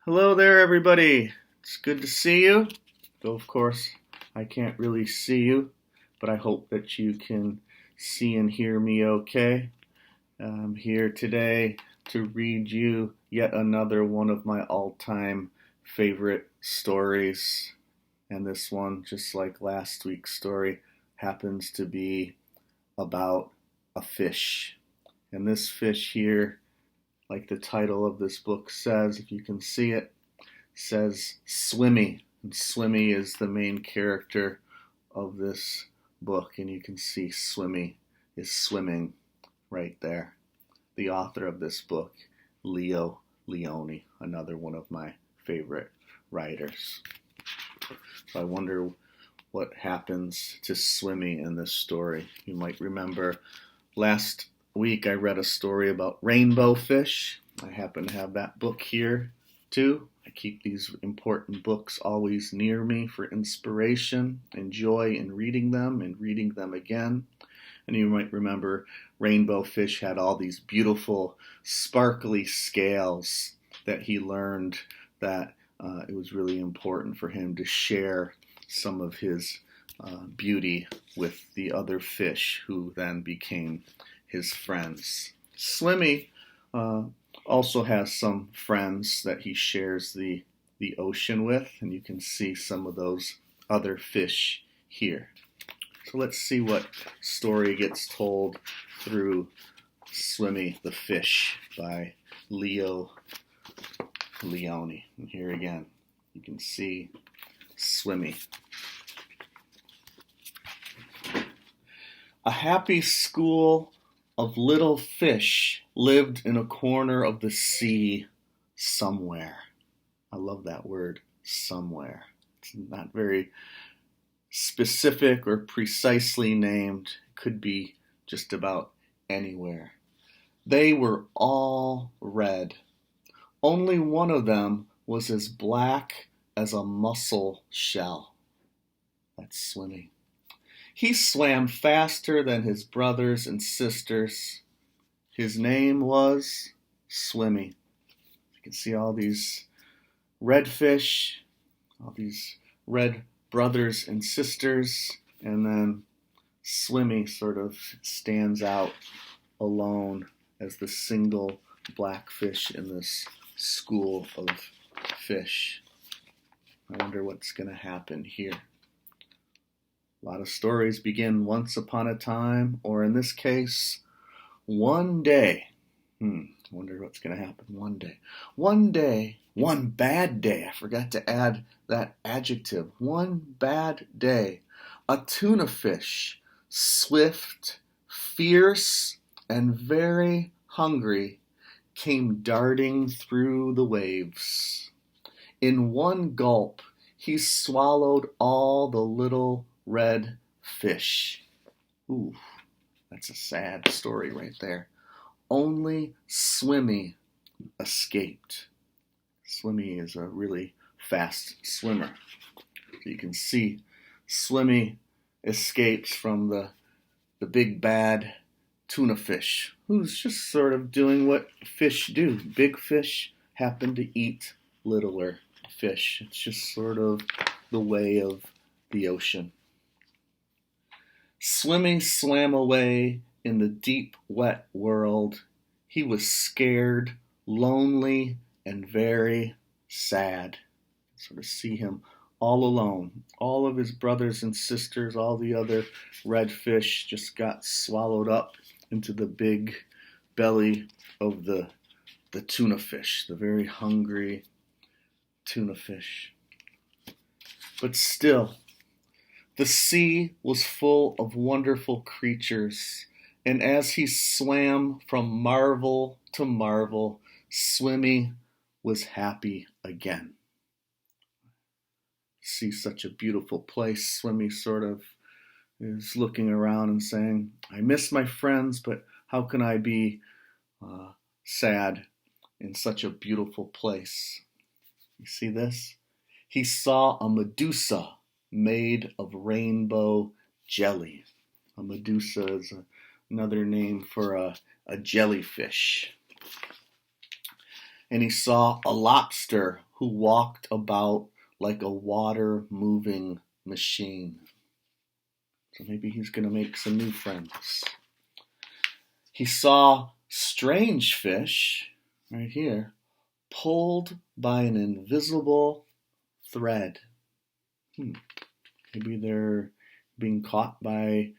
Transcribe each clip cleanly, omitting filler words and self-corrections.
Hello there, everybody. It's good to see you. Though, of course, I can't really see you, but I hope that you can see and hear me okay. I'm here today to read you yet another one of my all-time favorite stories. And this one, just like last week's story, happens to be about a fish. And this fish here, like the title of this book says, if you can see it, says Swimmy. And Swimmy is the main character of this book, and you can see Swimmy is swimming right there. The author of this book, Lionni, another one of my favorite writers. So I wonder what happens to Swimmy in this story. You might remember last week I read a story about rainbow fish. I happen to have that book here too. I keep these important books always near me for inspiration and joy in reading them and reading them again. And you might remember rainbow fish had all these beautiful sparkly scales that he learned that it was really important for him to share some of his beauty with the other fish who then became his friends. Swimmy also has some friends that he shares the ocean with, and you can see some of those other fish here. So let's see what story gets told through Swimmy the Fish by Lionni. And here again, you can see Swimmy. A happy school of little fish lived in a corner of the sea somewhere. I love that word, somewhere. It's not very specific or precisely named. It could be just about anywhere. They were all red. Only one of them was as black as a mussel shell. That's Swimmy. He swam faster than his brothers and sisters. His name was Swimmy. You can see all these red fish, all these red brothers and sisters, and then Swimmy sort of stands out alone as the single black fish in this school of fish. I wonder what's going to happen here. A lot of stories begin once upon a time, or in this case, one day. I wonder what's going to happen one day. One day, one bad day. I forgot to add that adjective. One bad day. A tuna fish, swift, fierce, and very hungry, came darting through the waves. In one gulp, he swallowed all the little red fish. Ooh, that's a sad story right there. Only Swimmy escaped. Swimmy is a really fast swimmer. So you can see Swimmy escapes from the big bad tuna fish, who's just sort of doing what fish do. Big fish happen to eat littler fish. It's just sort of the way of the ocean. Swimmy swam away in the deep, wet world. He was scared, lonely, and very sad. Sort of see him all alone. All of his brothers and sisters, all the other red fish just got swallowed up into the big belly of the tuna fish, the very hungry tuna fish. But still, the sea was full of wonderful creatures, and as he swam from marvel to marvel, Swimmy was happy again. See such a beautiful place. Swimmy sort of is looking around and saying, I miss my friends, but how can I be sad in such a beautiful place? You see this? He saw a Medusa made of rainbow jelly. A Medusa is another name for a jellyfish. And he saw a lobster who walked about like a water-moving machine. So maybe he's going to make some new friends. He saw strange fish, right here, pulled by an invisible thread. Maybe they're being caught by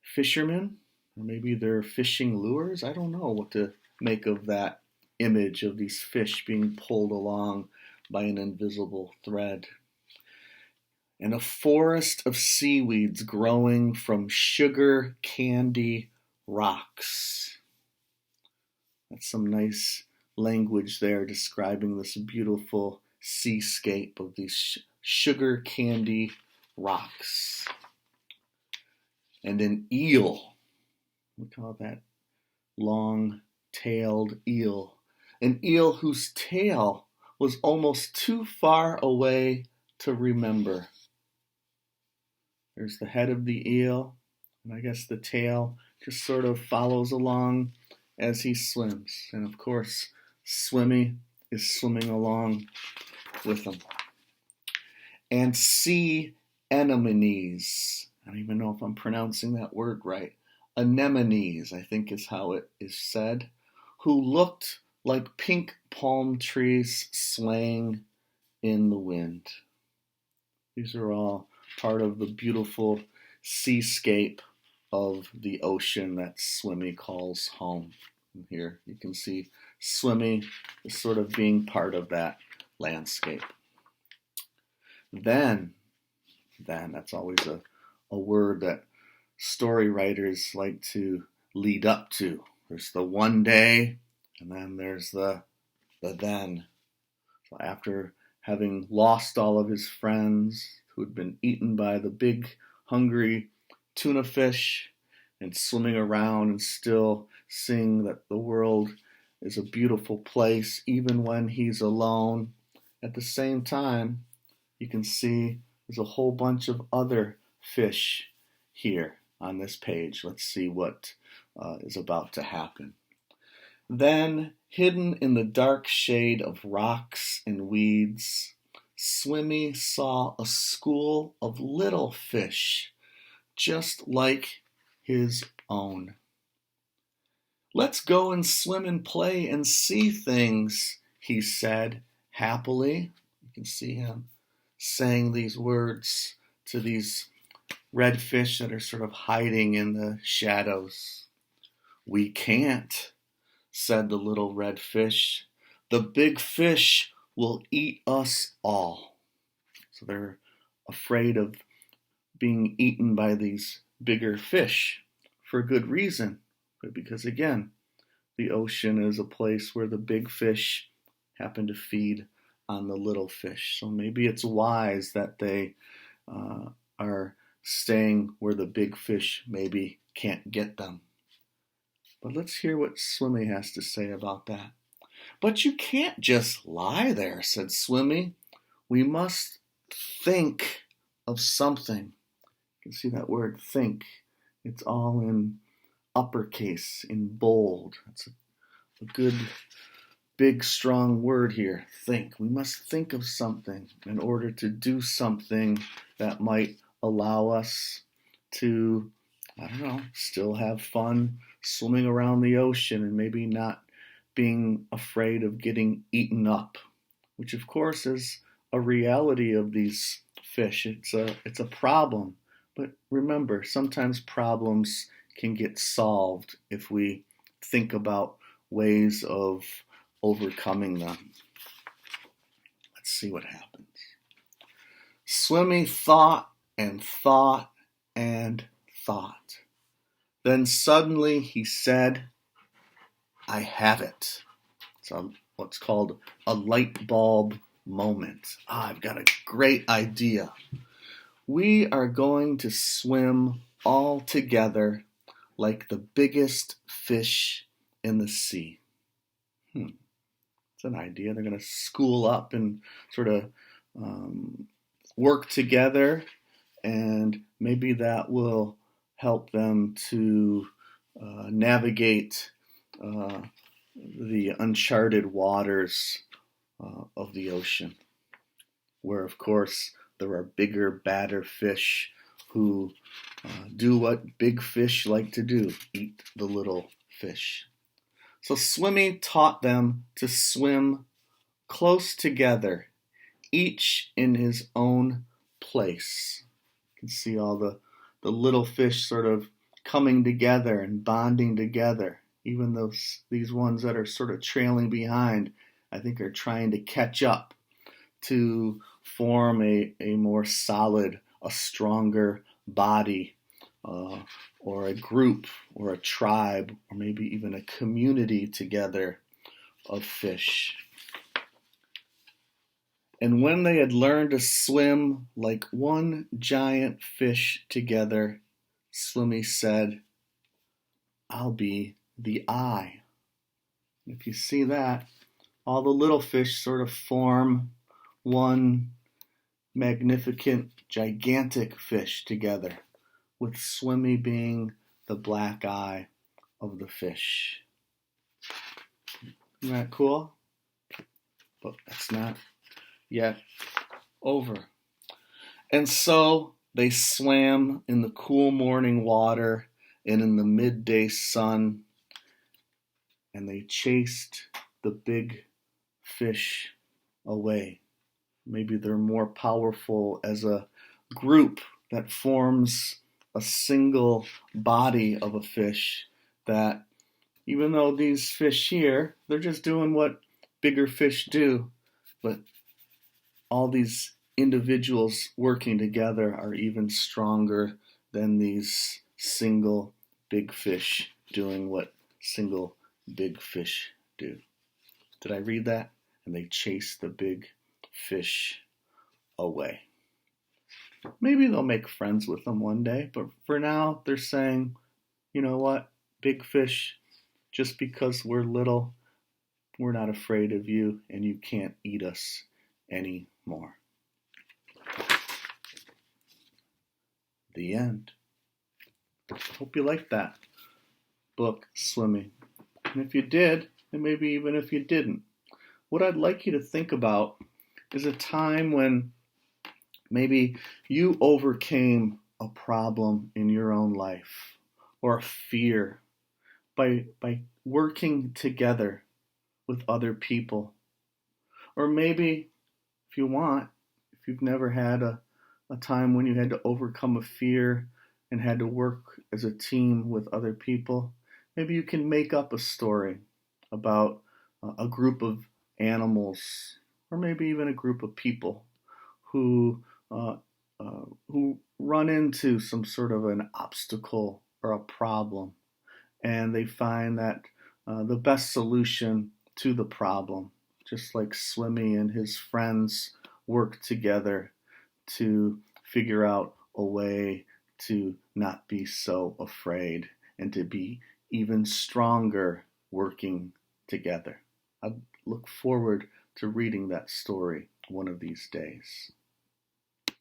fishermen, or maybe they're fishing lures. I don't know what to make of that image of these fish being pulled along by an invisible thread. And a forest of seaweeds growing from sugar candy rocks. That's some nice language there describing this beautiful seascape of these sugar candy rocks. And an eel. Look how that long-tailed eel. An eel whose tail was almost too far away to remember. There's the head of the eel, and I guess the tail just sort of follows along as he swims. And of course, Swimmy is swimming along with him. And sea anemones. I don't even know if I'm pronouncing that word right. Anemones, I think is how it is said, who looked like pink palm trees swaying in the wind. These are all part of the beautiful seascape of the ocean that Swimmy calls home. And here you can see Swimmy is sort of being part of that landscape. Then that's always a word that story writers like to lead up to. There's the one day, and then there's the then. So after having lost all of his friends who had been eaten by the big, hungry tuna fish, and swimming around and still seeing that the world is a beautiful place even when he's alone. At the same time, you can see there's a whole bunch of other fish here on this page. Let's see what is about to happen. Then, hidden in the dark shade of rocks and weeds, Swimmy saw a school of little fish, just like his own. Let's go and swim and play and see things, he said happily. You can see him saying these words to these red fish that are sort of hiding in the shadows. We can't, said the little red fish. The big fish will eat us all. So they're afraid of being eaten by these bigger fish for good reason. But because again, the ocean is a place where the big fish happen to feed on the little fish. So maybe it's wise that they are staying where the big fish maybe can't get them. But let's hear what Swimmy has to say about that. But you can't just lie there, said Swimmy. We must think of something. You can see that word think. It's all in uppercase, in bold. That's a good, big, strong word here. Think. We must think of something in order to do something that might allow us to, still have fun swimming around the ocean and maybe not being afraid of getting eaten up, which of course is a reality of these fish. It's a problem. But remember, sometimes problems can get solved if we think about ways of overcoming them. Let's see what happens. Swimmy thought and thought and thought. Then suddenly he said, I have it. It's what's called a light bulb moment. I've got a great idea. We are going to swim all together like the biggest fish in the sea. It's an idea. They're going to school up and sort of work together, and maybe that will help them to navigate the uncharted waters of of the ocean, where, of course, there are bigger, badder fish who do what big fish like to do, eat the little fish. So Swimmy taught them to swim close together, each in his own place. You can see all the little fish sort of coming together and bonding together. Even these ones that are sort of trailing behind, I think, are trying to catch up to form a more solid, a stronger body, or a group, or a tribe, or maybe even a community together of fish. And when they had learned to swim like one giant fish together, Swimmy said, "I'll be the eye." If you see that, all the little fish sort of form one magnificent, gigantic fish together, with Swimmy being the black eye of the fish. Isn't that cool? But that's not yet over. And so they swam in the cool morning water and in the midday sun, and they chased the big fish away. Maybe they're more powerful as a group that forms a single body of a fish, that even though these fish here, they're just doing what bigger fish do, but all these individuals working together are even stronger than these single big fish doing what single big fish do. Did I read that? And they chase the big fish away. Maybe they'll make friends with them one day, but for now they're saying, you know what, big fish, just because we're little, we're not afraid of you, and you can't eat us anymore. The end. Hope you liked that book, Swimmy. And if you did, and maybe even if you didn't, what I'd like you to think about is a time when maybe you overcame a problem in your own life, or a fear, by working together with other people. Or maybe, if you want, if you've never had a time when you had to overcome a fear and had to work as a team with other people, maybe you can make up a story about a group of animals, or maybe even a group of people who run into some sort of an obstacle or a problem, and they find that the best solution to the problem, just like Swimmy and his friends work together to figure out a way to not be so afraid and to be even stronger working together. I look forward to reading that story one of these days.